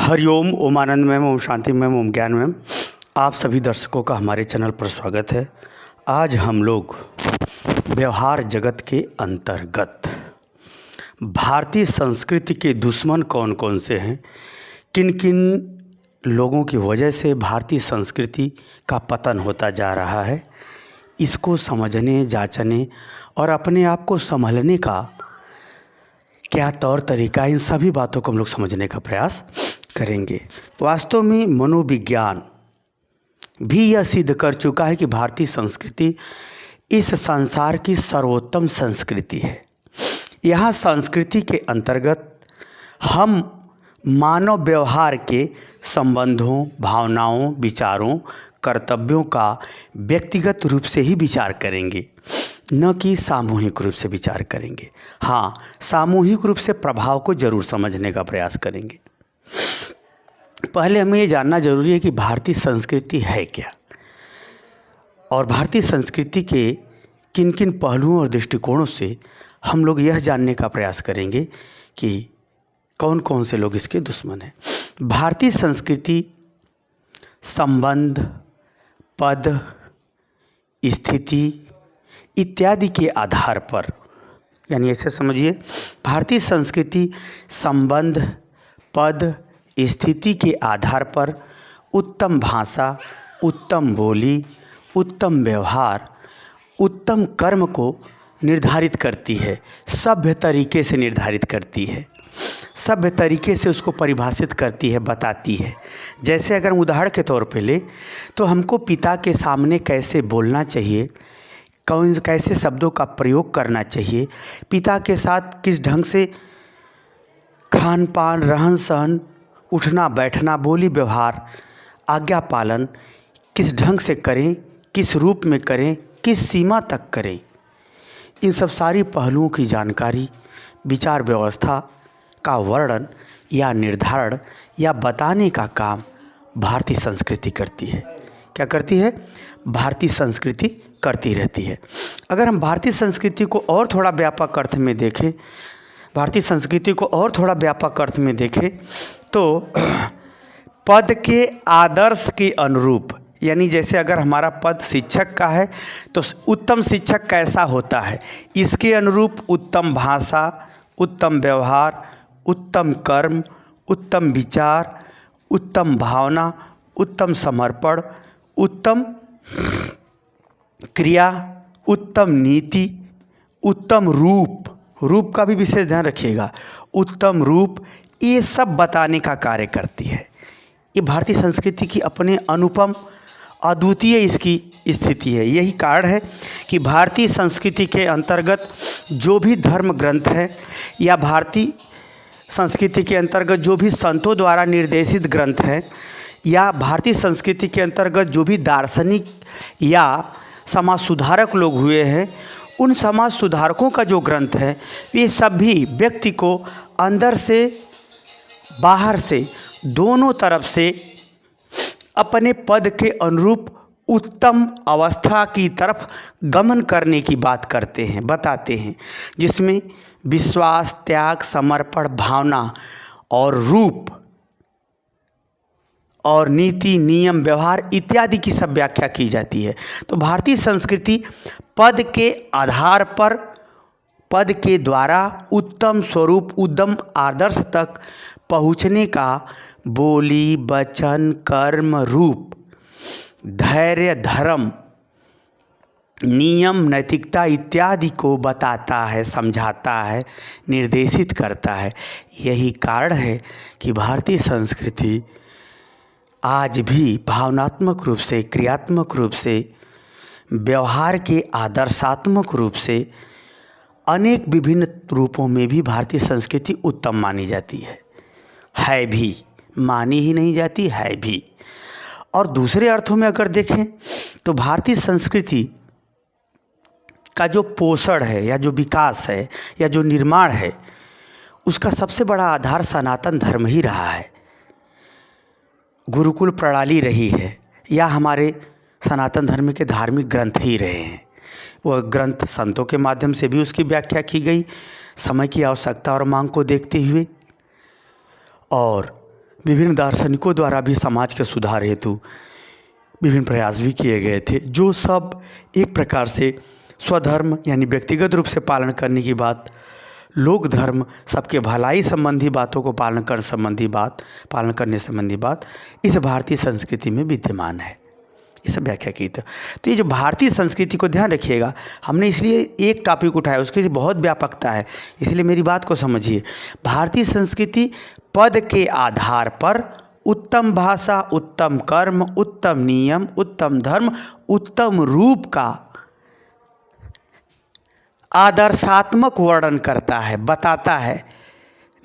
हरिओम, ओम आनंद ma'am, Om Shanti ma'am, ओम ज्ञान ma'am. आप सभी दर्शकों का हमारे चैनल पर स्वागत है। आज हम लोग व्यवहार जगत के अंतर्गत भारतीय संस्कृति के दुश्मन कौन कौन से हैं, किन किन लोगों की वजह से भारतीय संस्कृति का पतन होता जा रहा है, इसको समझने, जांचने और अपने आप को संभलने का क्या तौर तरीका, इन सभी बातों को हम लोग समझने का प्रयास करेंगे। वास्तव में मनोविज्ञान भी यह सिद्ध कर चुका है कि भारतीय संस्कृति इस संसार की सर्वोत्तम संस्कृति है। यहाँ संस्कृति के अंतर्गत हम मानव व्यवहार के संबंधों, भावनाओं, विचारों, कर्तव्यों का व्यक्तिगत रूप से ही विचार करेंगे, न कि सामूहिक रूप से विचार करेंगे। हाँ, सामूहिक रूप से प्रभाव को जरूर समझने का प्रयास करेंगे। पहले हमें ये जानना जरूरी है कि भारतीय संस्कृति है क्या, और भारतीय संस्कृति के किन किन पहलुओं और दृष्टिकोणों से हम लोग यह जानने का प्रयास करेंगे कि कौन कौन से लोग इसके दुश्मन हैं। भारतीय संस्कृति संबंध, पद, स्थिति इत्यादि के आधार पर, यानी ऐसे समझिए, भारतीय संस्कृति संबंध, पद, स्थिति के आधार पर उत्तम भाषा, उत्तम बोली, उत्तम व्यवहार, उत्तम कर्म को निर्धारित करती है, सभ्य तरीके से निर्धारित करती है, सभ्य तरीके से उसको परिभाषित करती है, बताती है। जैसे अगर उदाहरण के तौर पे ले तो हमको पिता के सामने कैसे बोलना चाहिए, कैसे शब्दों का प्रयोग करना चाहिए, पिता के साथ किस ढंग से खान पान, रहन सहन, उठना बैठना, बोली व्यवहार, आज्ञा पालन किस ढंग से करें, किस रूप में करें, किस सीमा तक करें, इन सब सारी पहलुओं की जानकारी, विचार व्यवस्था का वर्णन या निर्धारण या बताने का काम भारतीय संस्कृति करती है। क्या करती है? भारतीय संस्कृति करती रहती है। अगर हम भारतीय संस्कृति को और थोड़ा व्यापक अर्थ में देखें, तो पद के आदर्श के अनुरूप, यानी जैसे अगर हमारा पद शिक्षक का है तो उत्तम शिक्षक कैसा होता है, इसके अनुरूप उत्तम भाषा, उत्तम व्यवहार, उत्तम कर्म, उत्तम विचार, उत्तम भावना, उत्तम समर्पण, उत्तम क्रिया, उत्तम नीति, उत्तम रूप का भी विशेष ध्यान रखिएगा, उत्तम रूप, ये सब बताने का कार्य करती है। ये भारतीय संस्कृति की अपने अनुपम, अद्वितीय इसकी स्थिति है। यही कारण है कि भारतीय संस्कृति के अंतर्गत जो भी धर्म ग्रंथ है, या भारतीय संस्कृति के अंतर्गत जो भी संतों द्वारा निर्देशित ग्रंथ हैं, या भारतीय संस्कृति के अंतर्गत जो भी दार्शनिक या समाज सुधारक लोग हुए हैं, उन समाज सुधारकों का जो ग्रंथ है, ये सभी व्यक्ति को अंदर से बाहर से दोनों तरफ से अपने पद के अनुरूप उत्तम अवस्था की तरफ गमन करने की बात करते हैं, बताते हैं, जिसमें विश्वास, त्याग, समर्पण, भावना और रूप और नीति, नियम, व्यवहार इत्यादि की सब व्याख्या की जाती है। तो भारतीय संस्कृति पद के आधार पर, पद के द्वारा उत्तम स्वरूप, उत्तम आदर्श तक पहुँचने का बोली, वचन, कर्म, रूप, धैर्य, धर्म, नियम, नैतिकता इत्यादि को बताता है, समझाता है, निर्देशित करता है। यही कारण है कि भारतीय संस्कृति आज भी भावनात्मक रूप से, क्रियात्मक रूप से, व्यवहार के आदर्शात्मक रूप से, अनेक विभिन्न रूपों में भी भारतीय संस्कृति उत्तम मानी जाती है भी, मानी ही नहीं जाती, है भी। और दूसरे अर्थों में अगर देखें तो भारतीय संस्कृति का जो पोषण है, या जो विकास है, या जो निर्माण है, उसका सबसे बड़ा आधार सनातन धर्म ही रहा है, गुरुकुल प्रणाली रही है, या हमारे सनातन धर्म के धार्मिक ग्रंथ ही रहे हैं। वह ग्रंथ संतों के माध्यम से भी उसकी व्याख्या की गई, समय की आवश्यकता और मांग को देखते हुए, और विभिन्न दार्शनिकों द्वारा भी समाज के सुधार हेतु विभिन्न प्रयास भी किए गए थे, जो सब एक प्रकार से स्वधर्म यानी व्यक्तिगत रूप से पालन करने की बात, लोक धर्म सबके भलाई संबंधी बातों को पालन करने संबंधी बात इस भारतीय संस्कृति में विद्यमान है। इस व्याख्या की तो ये जो भारतीय संस्कृति को ध्यान रखिएगा, हमने इसलिए एक टॉपिक उठाया, उसकी बहुत व्यापकता है, इसलिए मेरी बात को समझिए। भारतीय संस्कृति पद के आधार पर उत्तम भाषा, उत्तम कर्म, उत्तम नियम, उत्तम धर्म, उत्तम रूप का आदर्शात्मक वर्णन करता है, बताता है,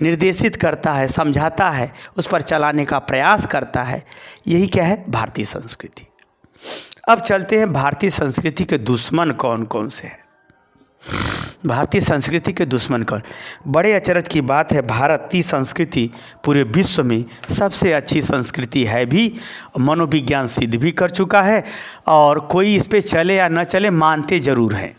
निर्देशित करता है, समझाता है, उस पर चलाने का प्रयास करता है। यही क्या है? भारतीय संस्कृति। अब चलते हैं भारतीय संस्कृति के दुश्मन कौन कौन से हैं। भारतीय संस्कृति के दुश्मन कौन? बड़े अचरज की बात है, भारतीय संस्कृति पूरे विश्व में सबसे अच्छी संस्कृति है भी, मनोविज्ञान सिद्ध भी कर चुका है, और कोई इस पे चले या न चले मानते ज़रूर हैं।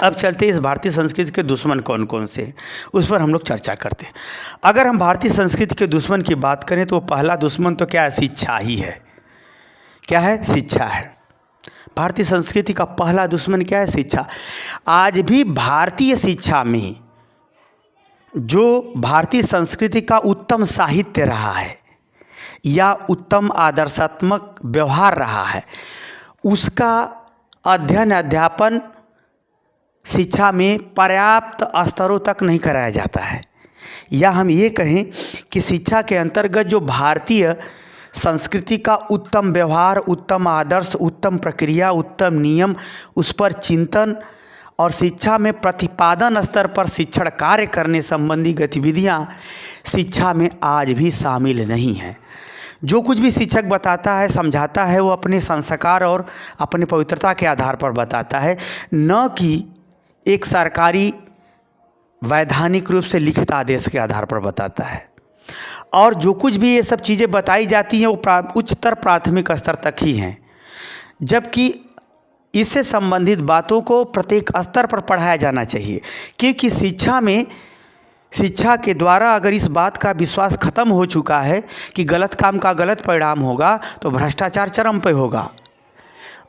अब चलते इस भारतीय संस्कृति के दुश्मन कौन कौन से हैं, उस पर हम लोग चर्चा करते हैं। अगर हम भारतीय संस्कृति के दुश्मन की बात करें तो पहला दुश्मन तो क्या है? शिक्षा ही है। क्या है? शिक्षा है। भारतीय संस्कृति का पहला दुश्मन क्या है? शिक्षा। आज भी भारतीय शिक्षा में जो भारतीय संस्कृति का उत्तम साहित्य रहा है या उत्तम आदर्शात्मक व्यवहार रहा है, उसका अध्ययन अध्यापन शिक्षा में पर्याप्त स्तरों तक नहीं कराया जाता है। या हम ये कहें कि शिक्षा के अंतर्गत जो भारतीय संस्कृति का उत्तम व्यवहार, उत्तम आदर्श, उत्तम प्रक्रिया, उत्तम नियम, उस पर चिंतन और शिक्षा में प्रतिपादन स्तर पर शिक्षण कार्य करने संबंधी गतिविधियां शिक्षा में आज भी शामिल नहीं हैं। जो कुछ भी शिक्षक बताता है, समझाता है, वो अपने संस्कार और अपने पवित्रता के आधार पर बताता है, न कि एक सरकारी वैधानिक रूप से लिखित आदेश के आधार पर बताता है। और जो कुछ भी ये सब चीज़ें बताई जाती हैं वो उच्चतर प्राथमिक स्तर तक ही हैं, जबकि इससे संबंधित बातों को प्रत्येक स्तर पर पढ़ाया जाना चाहिए। क्योंकि शिक्षा के द्वारा अगर इस बात का विश्वास खत्म हो चुका है कि गलत काम का गलत परिणाम होगा, तो भ्रष्टाचार चरम पे होगा।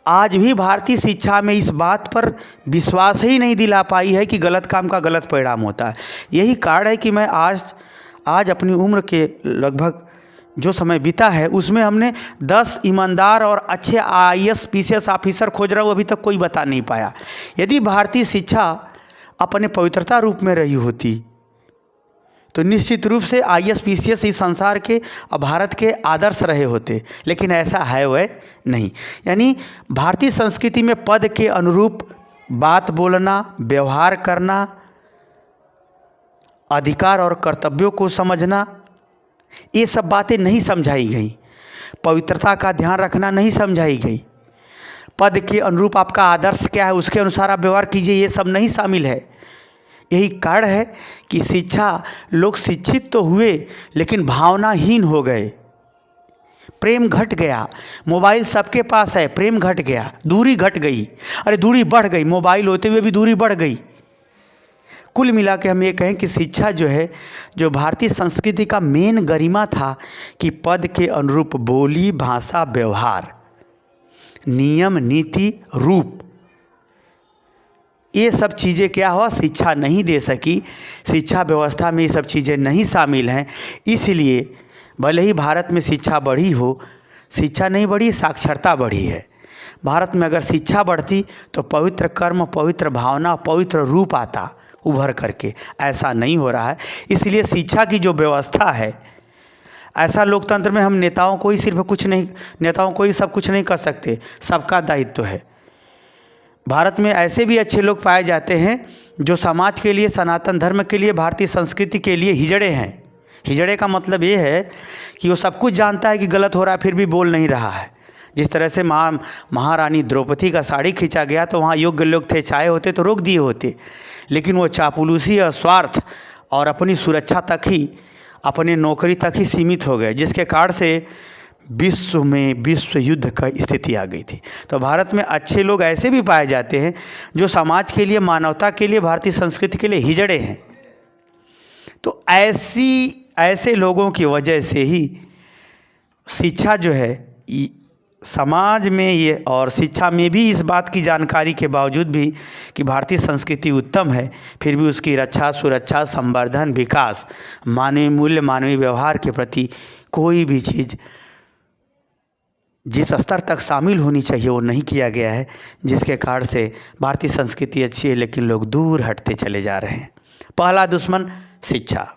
आज भी भारतीय शिक्षा में इस बात पर विश्वास ही नहीं दिला पाई है कि गलत काम का गलत परिणाम होता है। यही कारण है कि मैं आज अपनी उम्र के लगभग जो समय बीता है उसमें हमने 10 ईमानदार और अच्छे IAS PCS ऑफिसर खोज रहा हूँ, अभी तक कोई बता नहीं पाया। यदि भारतीय शिक्षा अपने पवित्रता रूप में रही होती तो निश्चित रूप से IAS PCS इस संसार के और भारत के आदर्श रहे होते, लेकिन ऐसा है वह नहीं। यानी भारतीय संस्कृति में पद के अनुरूप बात बोलना, व्यवहार करना, अधिकार और कर्तव्यों को समझना, ये सब बातें नहीं समझाई गई। पवित्रता का ध्यान रखना नहीं समझाई गई। पद के अनुरूप आपका आदर्श क्या है, उसके अनुसार आप व्यवहार कीजिए, ये सब नहीं शामिल है। यही कारण है कि लोग शिक्षित तो हुए लेकिन भावनाहीन हो गए, प्रेम घट गया। मोबाइल सबके पास है, प्रेम घट गया, दूरी घट गई, अरे दूरी बढ़ गई, मोबाइल होते हुए भी दूरी बढ़ गई। कुल मिला के हम ये कहें कि शिक्षा जो है, जो भारतीय संस्कृति का मेन गरिमा था कि पद के अनुरूप बोली, भाषा, व्यवहार, नियम, नीति, रूप, ये सब चीज़ें क्या हुआ? शिक्षा नहीं दे सकी। शिक्षा व्यवस्था में ये सब चीज़ें नहीं शामिल हैं। इसलिए भले ही भारत में शिक्षा बढ़ी हो, शिक्षा नहीं बढ़ी, साक्षरता बढ़ी है। भारत में अगर शिक्षा बढ़ती तो पवित्र कर्म, पवित्र भावना, पवित्र रूप आता उभर करके। ऐसा नहीं हो रहा है। इसलिए शिक्षा की जो व्यवस्था है, ऐसा लोकतंत्र में हम नेताओं को ही सब कुछ नहीं कर सकते, सबका दायित्व है। भारत में ऐसे भी अच्छे लोग पाए जाते हैं जो समाज के लिए, सनातन धर्म के लिए, भारतीय संस्कृति के लिए हिजड़े हैं। हिजड़े का मतलब ये है कि वो सब कुछ जानता है कि गलत हो रहा है, फिर भी बोल नहीं रहा है। जिस तरह से महारानी द्रौपदी का साड़ी खींचा गया तो वहाँ योग्य लोग थे, चाहे होते तो रोक दिए होते, लेकिन वो चापलूसी और स्वार्थ और अपनी सुरक्षा तक ही, अपने नौकरी तक ही सीमित हो गए, जिसके कारण से विश्व में विश्व युद्ध का स्थिति आ गई थी। तो भारत में अच्छे लोग ऐसे भी पाए जाते हैं जो समाज के लिए, मानवता के लिए, भारतीय संस्कृति के लिए हिजड़े हैं। तो ऐसे लोगों की वजह से ही शिक्षा जो है समाज में ये, और शिक्षा में भी इस बात की जानकारी के बावजूद भी कि भारतीय संस्कृति उत्तम है, फिर भी उसकी रक्षा, सुरक्षा, संवर्धन, विकास, मानवीय मूल्य, मानवीय व्यवहार के प्रति कोई भी चीज़ जिस स्तर तक शामिल होनी चाहिए वो नहीं किया गया है, जिसके कारण से भारतीय संस्कृति अच्छी है लेकिन लोग दूर हटते चले जा रहे हैं। पहला दुश्मन शिक्षा,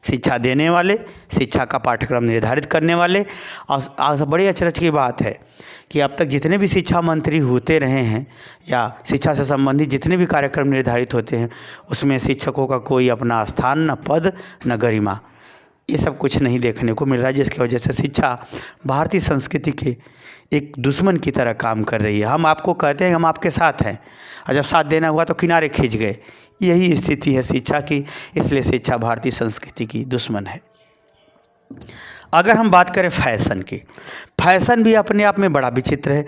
शिक्षा देने वाले, शिक्षा का पाठ्यक्रम निर्धारित करने वाले। और बड़ी अचरज की बात है कि अब तक जितने भी शिक्षा मंत्री होते रहे हैं या शिक्षा से संबंधित जितने भी कार्यक्रम निर्धारित होते हैं उसमें शिक्षकों का कोई अपना स्थान, न पद, न गरिमा, ये सब कुछ नहीं देखने को मिल रहा है, जिसकी वजह से शिक्षा भारतीय संस्कृति के एक दुश्मन की तरह काम कर रही है। हम आपको कहते हैं हम आपके साथ हैं, और जब साथ देना हुआ तो किनारे खींच गए। यही स्थिति है शिक्षा की, इसलिए शिक्षा भारतीय संस्कृति की दुश्मन है। अगर हम बात करें फैशन की, फैशन भी अपने आप में बड़ा विचित्र है।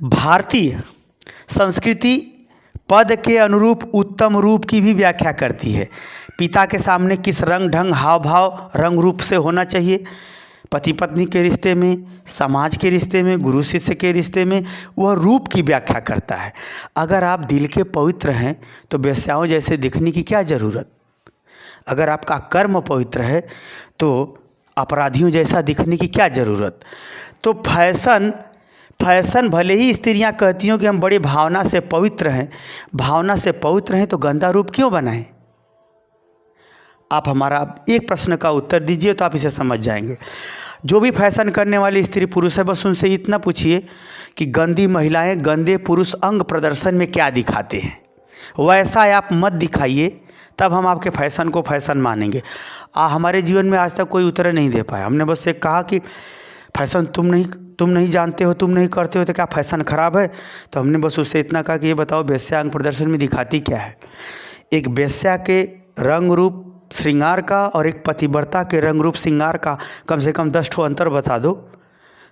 भारतीय संस्कृति पद के अनुरूप उत्तम रूप की भी व्याख्या करती है। पिता के सामने किस रंग, ढंग, हाव भाव, रंग रूप से होना चाहिए, पति पत्नी के रिश्ते में, समाज के रिश्ते में, गुरु शिष्य के रिश्ते में, वह रूप की व्याख्या करता है। अगर आप दिल के पवित्र हैं तो वेश्याओं जैसे दिखने की क्या ज़रूरत। अगर आपका कर्म पवित्र है तो अपराधियों जैसा दिखने की क्या ज़रूरत। तो फैशन भले ही स्त्रियां कहती हों कि हम बड़े भावना से पवित्र हैं, भावना से पवित्र हैं तो गंदा रूप क्यों बनाएं। आप हमारा एक प्रश्न का उत्तर दीजिए तो आप इसे समझ जाएंगे। जो भी फैशन करने वाली स्त्री पुरुष है, बस उनसे इतना पूछिए कि गंदी महिलाएं गंदे पुरुष अंग प्रदर्शन में क्या दिखाते हैं, वैसा आप मत दिखाइए, तब हम आपके फैशन को फैशन मानेंगे। हमारे जीवन में आज तक कोई उत्तर नहीं दे पाया। हमने बस ये कहा कि फैशन तुम नहीं जानते हो, तुम नहीं करते हो तो क्या फैशन खराब है। तो हमने बस उससे इतना कहा कि ये बताओ वेश्या अंग प्रदर्शन में दिखाती क्या है। एक वेश्या के रंग रूप श्रृंगार का और एक पतिव्रता के रंग रूप श्रृंगार का कम से कम 10 ठो अंतर बता दो,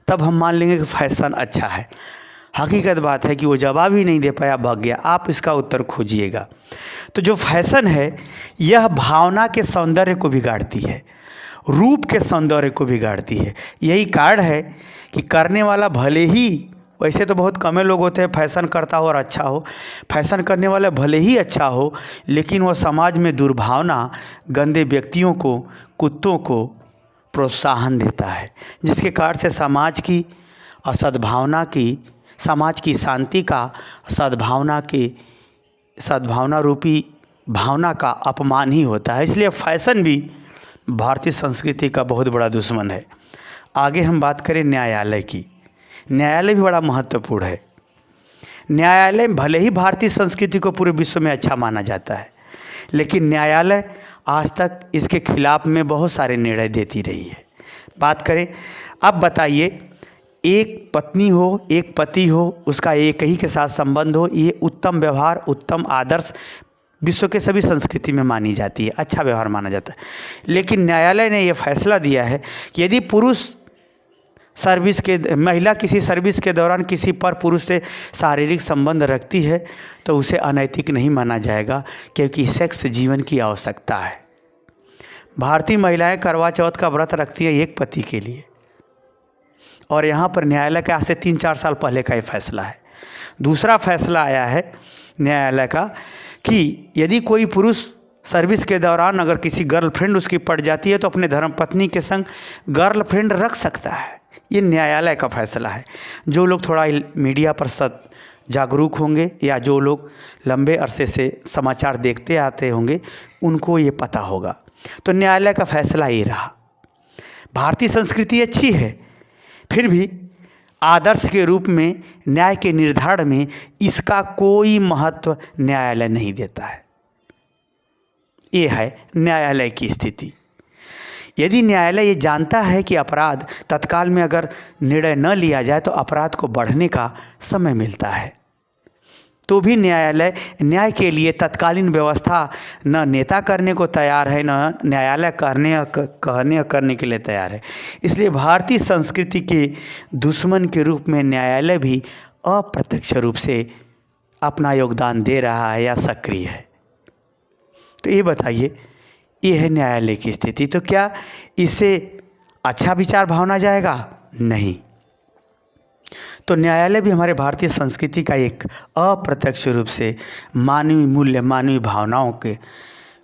तब हम मान लेंगे कि फैशन अच्छा है। हकीकत बात है कि वो जवाब ही नहीं दे पाया, भाग गया। आप इसका उत्तर खोजिएगा। तो जो फैशन है यह भावना के सौंदर्य को बिगाड़ती है, रूप के सौंदर्य को बिगाड़ती है। यही कारण है कि करने वाला भले ही, वैसे तो बहुत कम लोग होते हैं फैशन करता हो और अच्छा हो, फैशन करने वाला भले ही अच्छा हो लेकिन वह समाज में दुर्भावना, गंदे व्यक्तियों को, कुत्तों को प्रोत्साहन देता है, जिसके कारण से समाज की असद्भावना की, समाज की शांति का, सद्भावना रूपी भावना का अपमान ही होता है। इसलिए फैशन भी भारतीय संस्कृति का बहुत बड़ा दुश्मन है। आगे हम बात करें न्यायालय की। न्यायालय भी बड़ा महत्वपूर्ण है। न्यायालय भले ही भारतीय संस्कृति को पूरे विश्व में अच्छा माना जाता है, लेकिन न्यायालय आज तक इसके खिलाफ में बहुत सारे निर्णय देती रही है। बात करें, अब बताइए, एक पत्नी हो, एक पति हो, उसका एक ही के साथ संबंध हो, ये उत्तम व्यवहार, उत्तम आदर्श विश्व के सभी संस्कृति में मानी जाती है, अच्छा व्यवहार माना जाता है। लेकिन न्यायालय ने यह फैसला दिया है कि यदि महिला किसी सर्विस के दौरान किसी पर पुरुष से शारीरिक संबंध रखती है तो उसे अनैतिक नहीं माना जाएगा, क्योंकि सेक्स जीवन की आवश्यकता है। भारतीय महिलाएं करवा चौथ का व्रत रखती हैं एक पति के लिए, और यहाँ पर न्यायालय का आज से 3-4 साल पहले का ये फैसला है। दूसरा फैसला आया है न्यायालय का कि यदि कोई पुरुष सर्विस के दौरान अगर किसी गर्लफ्रेंड उसकी पड़ जाती है तो अपने धर्मपत्नी के संग गर्लफ्रेंड रख सकता है। ये न्यायालय का फैसला है। जो लोग थोड़ा मीडिया पर जागरूक होंगे या जो लोग लंबे अरसे से समाचार देखते आते होंगे उनको ये पता होगा। तो न्यायालय का फैसला ये रहा। भारतीय संस्कृति अच्छी है, फिर भी आदर्श के रूप में न्याय के निर्धारण में इसका कोई महत्व न्यायालय नहीं देता है। ये है न्यायालय की स्थिति। यदि न्यायालय ये जानता है कि अपराध तत्काल में अगर निर्णय न लिया जाए तो अपराध को बढ़ने का समय मिलता है, तो भी न्यायालय न्याय के लिए तत्कालीन व्यवस्था न नेता करने को तैयार है, न न्यायालय करने के लिए तैयार है। इसलिए भारतीय संस्कृति के दुश्मन के रूप में न्यायालय भी अप्रत्यक्ष रूप से अपना योगदान दे रहा है या सक्रिय है। तो ये बताइए, ये है न्यायालय की स्थिति। तो क्या इससे अच्छा विचार भावना जाएगा? नहीं। तो न्यायालय भी हमारे भारतीय संस्कृति का एक अप्रत्यक्ष रूप से मानवीय मूल्य, मानवीय भावनाओं के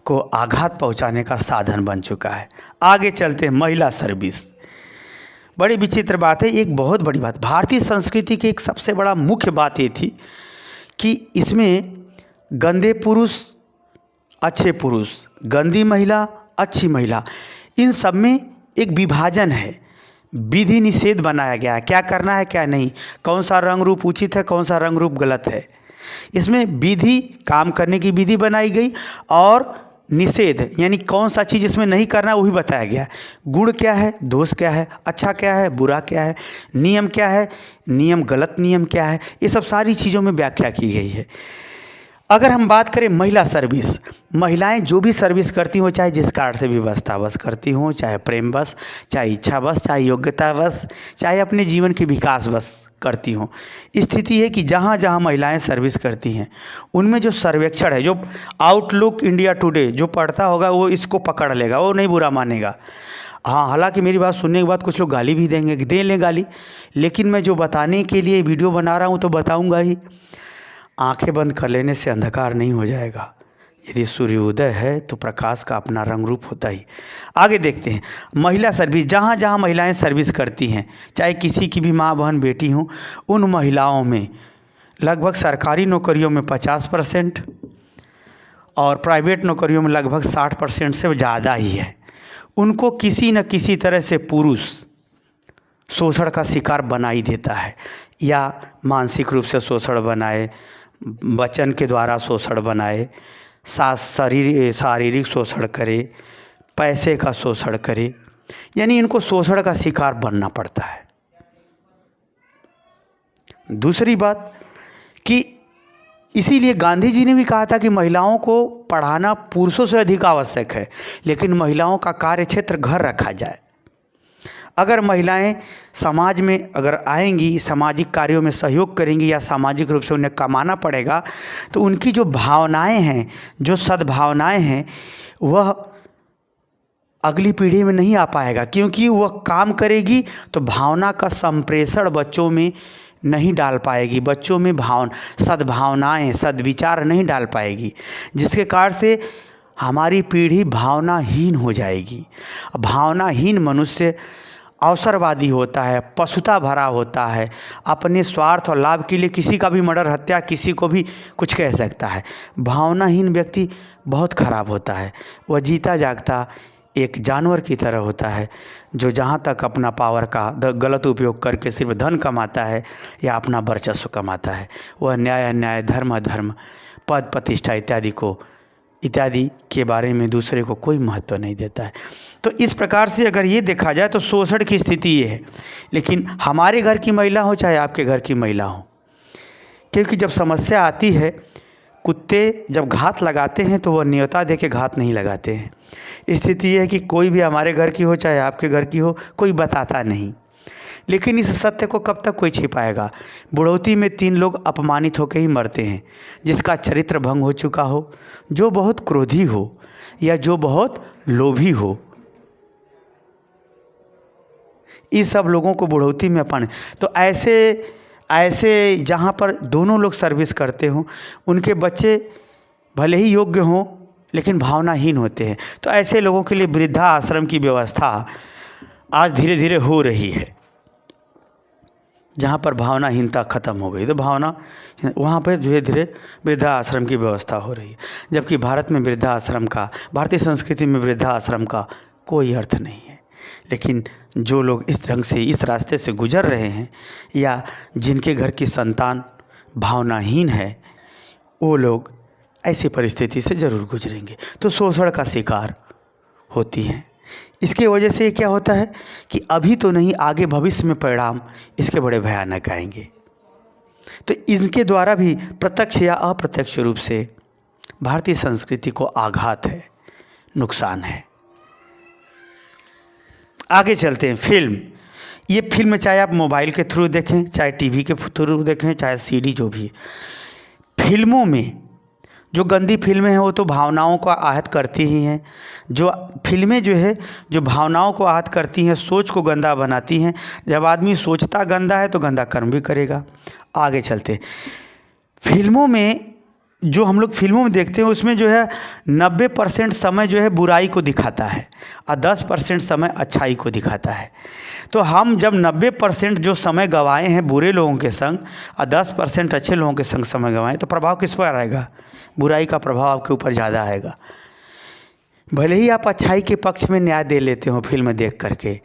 को आघात पहुंचाने का साधन बन चुका है। आगे चलते हैं, महिला सर्विस। बड़ी विचित्र बात है, एक बहुत बड़ी बात। भारतीय संस्कृति की एक सबसे बड़ा मुख्य बात ये थी कि इसमें गंदे पुरुष, अच्छे पुरुष, गंदी महिला, अच्छी महिला, इन सब में एक विभाजन है, विधि निषेध बनाया गया है, क्या करना है क्या नहीं, कौन सा रंग रूप उचित है, कौन सा रंग रूप गलत है। इसमें विधि, काम करने की विधि बनाई गई और निषेध यानी कौन सा चीज़ इसमें नहीं करना वो भी बताया गया। गुण क्या है, दोष क्या है, अच्छा क्या है, बुरा क्या है, नियम क्या है, नियम गलत नियम क्या है, ये सब सारी चीज़ों में व्याख्या की गई है। अगर हम बात करें महिला सर्विस, महिलाएं जो भी सर्विस करती हों, चाहे जिस कारण से व्यवस्था बस करती हों, चाहे प्रेम बस, चाहे इच्छा बस, चाहे योग्यता बस, चाहे अपने जीवन के विकास बस करती हों, स्थिति है कि जहाँ जहाँ महिलाएं सर्विस करती हैं उनमें जो सर्वेक्षण है, जो आउटलुक इंडिया टुडे जो पढ़ता होगा वो इसको पकड़ लेगा, वो नहीं बुरा मानेगा। हाँ, हालांकि मेरी बात सुनने के बाद कुछ लोग गाली भी देंगे, दे लें गाली, लेकिन मैं जो बताने के लिए वीडियो बना रहा हूँ तो बताऊँगा ही। आंखें बंद कर लेने से अंधकार नहीं हो जाएगा। यदि सूर्योदय है तो प्रकाश का अपना रंग रूप होता ही। आगे देखते हैं, महिला सर्विस। जहाँ जहाँ महिलाएं सर्विस करती हैं, चाहे किसी की भी माँ बहन बेटी हों, उन महिलाओं में लगभग सरकारी नौकरियों में 50% और प्राइवेट नौकरियों में लगभग 60% से ज़्यादा ही है। उनको किसी न किसी तरह से पुरुष शोषण का शिकार बना ही देता है, या मानसिक रूप से शोषण बनाए, वचन के द्वारा शोषण बनाए, शारीरिक शोषण करे, पैसे का शोषण करे, यानी इनको शोषण का शिकार बनना पड़ता है। दूसरी बात कि इसीलिए गांधी जी ने भी कहा था कि महिलाओं को पढ़ाना पुरुषों से अधिक आवश्यक है, लेकिन महिलाओं का कार्य क्षेत्र घर रखा जाए। अगर महिलाएं समाज में अगर आएंगी, सामाजिक कार्यों में सहयोग करेंगी या सामाजिक रूप से उन्हें कमाना पड़ेगा, तो उनकी जो भावनाएं हैं, जो सद्भावनाएं हैं, वह अगली पीढ़ी में नहीं आ पाएगा, क्योंकि वह काम करेगी तो भावना का संप्रेषण बच्चों में नहीं डाल पाएगी, बच्चों में सद्भावनाएं, सद्विचार नहीं डाल पाएगी, जिसके कारण से हमारी पीढ़ी भावनाहीन हो जाएगी। भावनाहीन मनुष्य अवसरवादी होता है, पशुता भरा होता है, अपने स्वार्थ और लाभ के लिए किसी का भी मर्डर, हत्या, किसी को भी कुछ कह सकता है। भावनाहीन व्यक्ति बहुत खराब होता है। वह जीता जागता एक जानवर की तरह होता है, जो जहाँ तक अपना पावर का गलत उपयोग करके सिर्फ धन कमाता है या अपना वर्चस्व कमाता है। वह न्याय अन्याय, धर्म अधर्म, पद प्रतिष्ठा इत्यादि के बारे में दूसरे को कोई महत्व नहीं देता है। तो इस प्रकार से अगर ये देखा जाए तो शोषण की स्थिति ये है। लेकिन हमारे घर की महिला हो चाहे आपके घर की महिला हो, क्योंकि जब समस्या आती है, कुत्ते जब घात लगाते हैं तो वह न्योता दे के घात नहीं लगाते हैं। स्थिति ये है कि कोई भी हमारे घर की हो चाहे आपके घर की हो, कोई बताता नहीं। लेकिन इस सत्य को कब तक कोई छिपाएगा? बुढ़ौती में 3 लोग अपमानित होकर ही मरते हैं, जिसका चरित्र भंग हो चुका हो, जो बहुत क्रोधी हो या जो बहुत लोभी हो। इस सब लोगों को बुढ़ौती में अपने तो ऐसे जहाँ पर दोनों लोग सर्विस करते हों, उनके बच्चे भले ही योग्य हों लेकिन भावनाहीन होते हैं। तो ऐसे लोगों के लिए वृद्धा आश्रम की व्यवस्था आज धीरे धीरे हो रही है, जहाँ पर भावनाहीनता खत्म हो गई। तो वहाँ पर धीरे धीरे वृद्धा आश्रम की व्यवस्था हो रही है, जबकि भारत में भारतीय संस्कृति में वृद्धा आश्रम का कोई अर्थ नहीं है। लेकिन जो लोग इस ढंग से इस रास्ते से गुजर रहे हैं या जिनके घर की संतान भावनाहीन है, वो लोग ऐसी परिस्थिति से ज़रूर गुजरेंगे, तो शोषण का शिकार होती हैं। इसके वजह से क्या होता है कि अभी तो नहीं, आगे भविष्य में परिणाम इसके बड़े भयानक आएंगे। तो इनके द्वारा भी प्रत्यक्ष या अप्रत्यक्ष रूप से भारतीय संस्कृति को आघात है, नुकसान है। आगे चलते हैं, फिल्म। ये फिल्म चाहे आप मोबाइल के थ्रू देखें, चाहे टीवी के थ्रू देखें, चाहे सीडी, जो भी है, फिल्मों में जो गंदी फिल्में हैं वो तो भावनाओं को आहत करती ही हैं। जो फिल्में जो है जो भावनाओं को आहत करती हैं, सोच को गंदा बनाती हैं। जब आदमी सोचता गंदा है तो गंदा कर्म भी करेगा। आगे चलते, फिल्मों में जो हम लोग फिल्मों में देखते हैं उसमें जो है 90% समय जो है बुराई को दिखाता है और 10% समय अच्छाई को दिखाता है। तो हम जब 90% जो समय गंवाए हैं बुरे लोगों के संग और 10% अच्छे लोगों के संग समय गंवाए, तो प्रभाव किस पर आएगा? बुराई का प्रभाव आपके ऊपर ज़्यादा आएगा। भले ही आप अच्छाई के पक्ष में न्याय दे लेते हो फिल्म देख करके,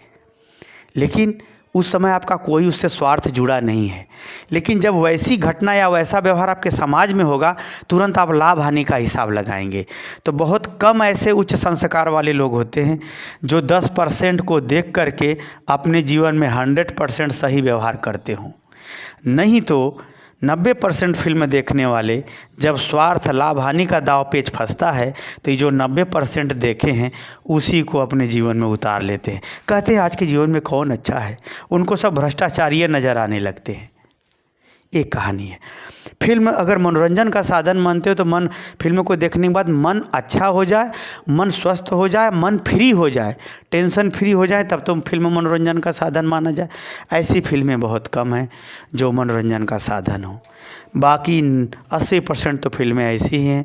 लेकिन उस समय आपका कोई उससे स्वार्थ जुड़ा नहीं है। लेकिन जब वैसी घटना या वैसा व्यवहार आपके समाज में होगा, तुरंत आप लाभ हानि का हिसाब लगाएंगे। तो बहुत कम ऐसे उच्च संस्कार वाले लोग होते हैं जो 10% को देख करके अपने जीवन में 100% सही व्यवहार करते हों। नहीं तो 90% फिल्म देखने वाले जब स्वार्थ लाभ हानि का दाव पेच फंसता है तो ये जो 90% देखे हैं उसी को अपने जीवन में उतार लेते हैं। कहते हैं आज के जीवन में कौन अच्छा है, उनको सब भ्रष्टाचारी नज़र आने लगते हैं। एक कहानी है। फिल्म अगर मनोरंजन का साधन मानते हो तो फिल्म को देखने के बाद मन अच्छा हो जाए, मन स्वस्थ हो जाए, मन फ्री हो जाए, टेंशन फ्री हो जाए, तब तो फिल्म मनोरंजन का साधन माना जाए। ऐसी फिल्में बहुत कम हैं जो मनोरंजन का साधन हो। बाकी 80% तो फिल्में ऐसी हैं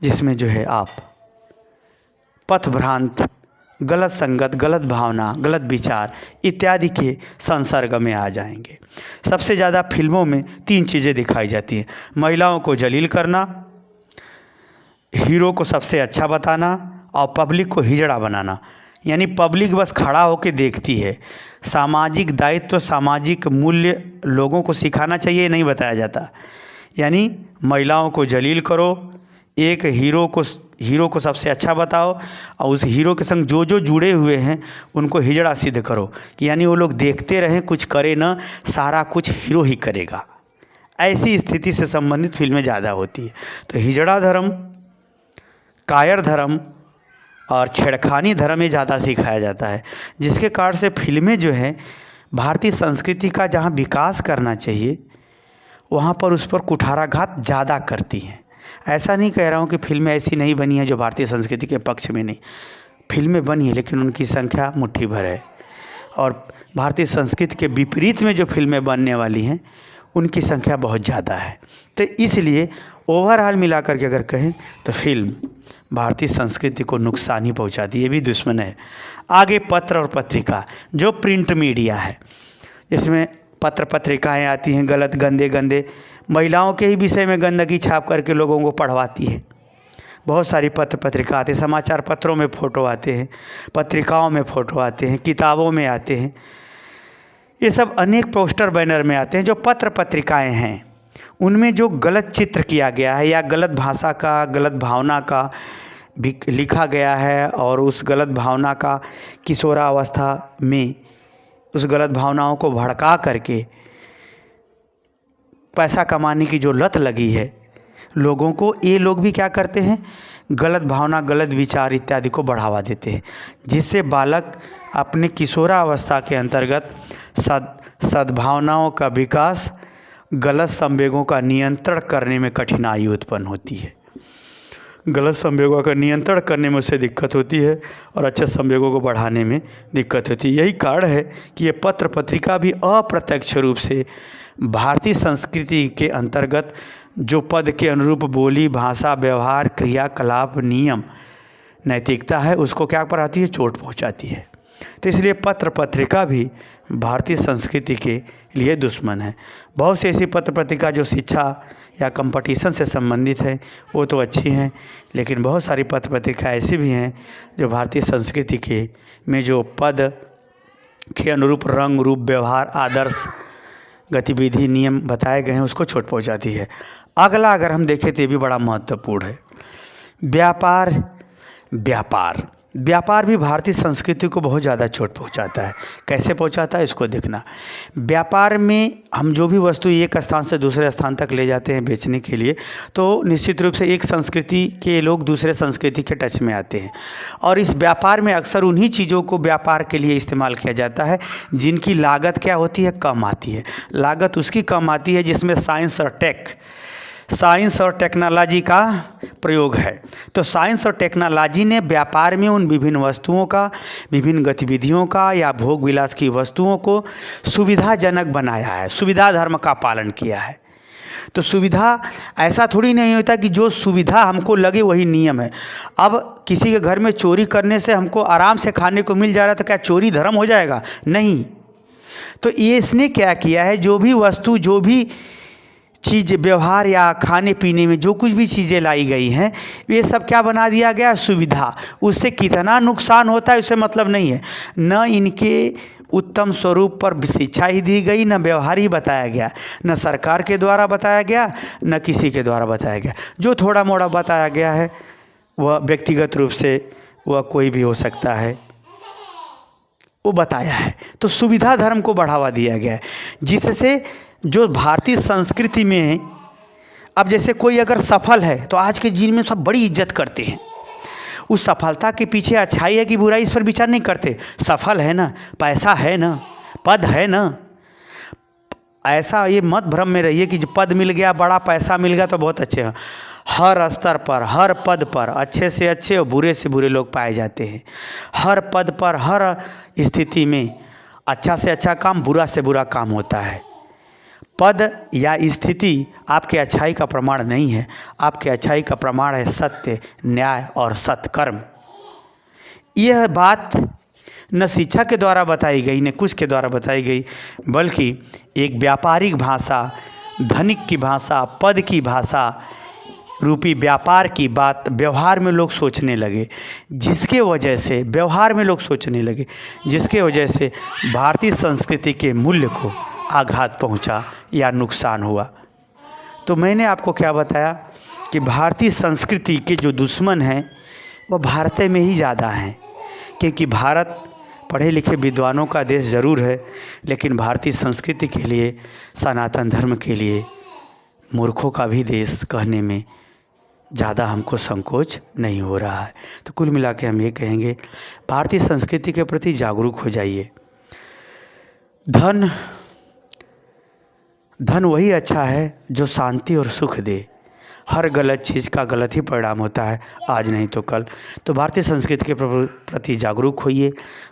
जिसमें जो है आप पथभ्रांत, गलत संगत, गलत भावना, गलत विचार इत्यादि के संसर्ग में आ जाएंगे। सबसे ज़्यादा फिल्मों में 3 चीज़ें दिखाई जाती हैं: महिलाओं को जलील करना, हीरो को सबसे अच्छा बताना और पब्लिक को हिजड़ा बनाना। यानी पब्लिक बस खड़ा होकर देखती है। सामाजिक दायित्व, सामाजिक मूल्य लोगों को सिखाना चाहिए, नहीं बताया जाता। यानी महिलाओं को जलील करो, एक हीरो को सबसे अच्छा बताओ और उस हीरो के संग जो जो जुड़े हुए हैं उनको हिजड़ा सिद्ध करो कि यानी वो लोग देखते रहें, कुछ करे ना, सारा कुछ हीरो ही करेगा। ऐसी स्थिति से संबंधित फिल्में ज़्यादा होती है। तो हिजड़ा धर्म, कायर धर्म और छेड़खानी धर्म ये ज़्यादा सिखाया जाता है, जिसके कारण से फिल्में जो हैं भारतीय संस्कृति का जहाँ विकास करना चाहिए वहाँ पर उस पर कुठाराघात ज़्यादा करती हैं। ऐसा नहीं कह रहा हूँ कि फिल्में ऐसी नहीं बनी हैं जो भारतीय संस्कृति के पक्ष में नहीं, फिल्में बनी है लेकिन उनकी संख्या मुट्ठी भर है। और भारतीय संस्कृति के विपरीत में जो फिल्में बनने वाली हैं उनकी संख्या बहुत ज़्यादा है। तो इसलिए ओवरऑल मिला करके अगर कहें तो फिल्म भारतीय संस्कृति को नुकसान ही पहुँचाती है, ये भी दुश्मन है। आगे पत्र और पत्रिका, जो प्रिंट मीडिया है, इसमें पत्र पत्रिकाएँ आती हैं गलत, गंदे महिलाओं के ही विषय में गंदगी छाप करके लोगों को पढ़वाती है। बहुत सारी पत्र पत्रिका आते हैं, समाचार पत्रों में फ़ोटो आते हैं, पत्रिकाओं में फ़ोटो आते हैं, किताबों में आते हैं, ये सब अनेक पोस्टर बैनर में आते हैं। जो पत्र पत्रिकाएं हैं उनमें जो गलत चित्र किया गया है या गलत भाषा का, गलत भावना का भी लिखा गया है और उस गलत भावना का किशोरावस्था में उस गलत भावनाओं को भड़का करके पैसा कमाने की जो लत लगी है लोगों को, ये लोग भी क्या करते हैं, गलत भावना, गलत विचार इत्यादि को बढ़ावा देते हैं, जिससे बालक अपने किशोरावस्था के अंतर्गत सद्भावनाओं का विकास, गलत संवेगों का नियंत्रण करने में कठिनाई उत्पन्न होती है। गलत संवेगों का नियंत्रण करने में उससे दिक्कत होती है और अच्छे संवेगों को बढ़ाने में दिक्कत होती है। यही कारण है कि ये पत्र पत्रिका भी अप्रत्यक्ष रूप से भारतीय संस्कृति के अंतर्गत जो पद के अनुरूप बोली, भाषा, व्यवहार, क्रियाकलाप, नियम, नैतिकता है उसको क्या पढ़ाती है, चोट पहुंचाती है। तो इसलिए पत्र पत्रिका भी भारतीय संस्कृति के लिए दुश्मन है। बहुत सी ऐसी पत्र पत्रिका जो शिक्षा या कंपटीशन से संबंधित है वो तो अच्छी हैं, लेकिन बहुत सारी पत्र पत्रिका ऐसी भी हैं जो भारतीय संस्कृति के में जो पद के अनुरूप रंग, रूप, व्यवहार, आदर्श, गतिविधि, नियम बताए गए हैं उसको चोट पहुंचाती है। अगला अगर हम देखें तो ये भी बड़ा महत्वपूर्ण है, व्यापार भी भारतीय संस्कृति को बहुत ज़्यादा चोट पहुंचाता है। कैसे पहुंचाता है इसको देखना। व्यापार में हम जो भी वस्तु एक स्थान से दूसरे स्थान तक ले जाते हैं बेचने के लिए, तो निश्चित रूप से एक संस्कृति के लोग दूसरे संस्कृति के टच में आते हैं और इस व्यापार में अक्सर उन्हीं चीज़ों को व्यापार के लिए इस्तेमाल किया जाता है जिनकी लागत क्या होती है, कम आती है। लागत उसकी कम आती है जिसमें साइंस और टेक, साइंस और टेक्नोलॉजी का प्रयोग है। तो साइंस और टेक्नोलॉजी ने व्यापार में उन विभिन्न वस्तुओं का, विभिन्न गतिविधियों का या भोग विलास की वस्तुओं को सुविधाजनक बनाया है, सुविधा धर्म का पालन किया है। तो सुविधा ऐसा थोड़ी नहीं होता कि जो सुविधा हमको लगे वही नियम है। अब किसी के घर में चोरी करने से हमको आराम से खाने को मिल जा रहा है तो क्या चोरी धर्म हो जाएगा? नहीं। तो ये इसने क्या किया है, जो भी वस्तु, जो भी चीज़ व्यवहार या खाने पीने में जो कुछ भी चीज़ें लाई गई हैं, ये सब क्या बना दिया गया? सुविधा। उससे कितना नुकसान होता है उससे मतलब नहीं है। न इनके उत्तम स्वरूप पर शिक्षा ही दी गई, न व्यवहार ही बताया गया, न सरकार के द्वारा बताया गया, न किसी के द्वारा बताया गया। जो थोड़ा मोड़ा बताया गया है वह व्यक्तिगत रूप से वह कोई भी हो सकता है, वो बताया है। तो सुविधा धर्म को बढ़ावा दिया गया है, जिससे जो भारतीय संस्कृति में, अब जैसे कोई अगर सफल है तो आज के जीवन में सब बड़ी इज्जत करते हैं। उस सफलता के पीछे अच्छाई है कि बुराई, इस पर विचार नहीं करते। सफल है ना, पैसा है ना, पद है ना। ऐसा ये मत भ्रम में रहिए कि जो पद मिल गया, बड़ा पैसा मिल गया तो बहुत अच्छे हैं। हर स्तर पर, हर पद पर अच्छे से अच्छे और बुरे से बुरे लोग पाए जाते हैं। हर पद पर, हर स्थिति में अच्छा से अच्छा काम, बुरा से बुरा काम होता है। पद या स्थिति आपके अच्छाई का प्रमाण नहीं है। आपके अच्छाई का प्रमाण है सत्य, न्याय और सत्कर्म। यह बात न शिक्षा के द्वारा बताई गई, न कुछ के द्वारा बताई गई, बल्कि एक व्यापारिक भाषा, धनिक की भाषा, पद की भाषा रूपी व्यापार की बात व्यवहार में लोग सोचने लगे, जिसके वजह से व्यवहार में लोग सोचने लगे, जिसके वजह से भारतीय संस्कृति के मूल्य को आघात पहुंचा या नुकसान हुआ। तो मैंने आपको क्या बताया कि भारतीय संस्कृति के जो दुश्मन हैं वह भारत में ही ज़्यादा हैं, क्योंकि भारत पढ़े लिखे विद्वानों का देश ज़रूर है, लेकिन भारतीय संस्कृति के लिए, सनातन धर्म के लिए मूर्खों का भी देश कहने में ज़्यादा हमको संकोच नहीं हो रहा है। तो कुल मिला के हम ये कहेंगे, भारतीय संस्कृति के प्रति जागरूक हो जाइए। धन वही अच्छा है जो शांति और सुख दे। हर गलत चीज़ का गलत ही परिणाम होता है, आज नहीं तो कल। तो भारतीय संस्कृति के प्रति जागरूक होइए,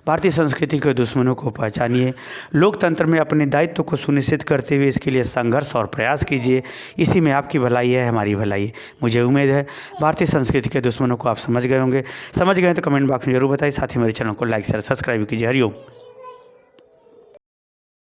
भारतीय संस्कृति के दुश्मनों को पहचानिए, लोकतंत्र में अपने दायित्व को सुनिश्चित करते हुए इसके लिए संघर्ष और प्रयास कीजिए। इसी में आपकी भलाई है, हमारी भलाई है। मुझे उम्मीद है भारतीय संस्कृति के दुश्मनों को आप समझ गए होंगे। समझ गए तो कमेंट बॉक्स में जरूर बताइए। साथ ही मेरे चैनल को लाइक शेयर सब्सक्राइब कीजिए। हरिओम।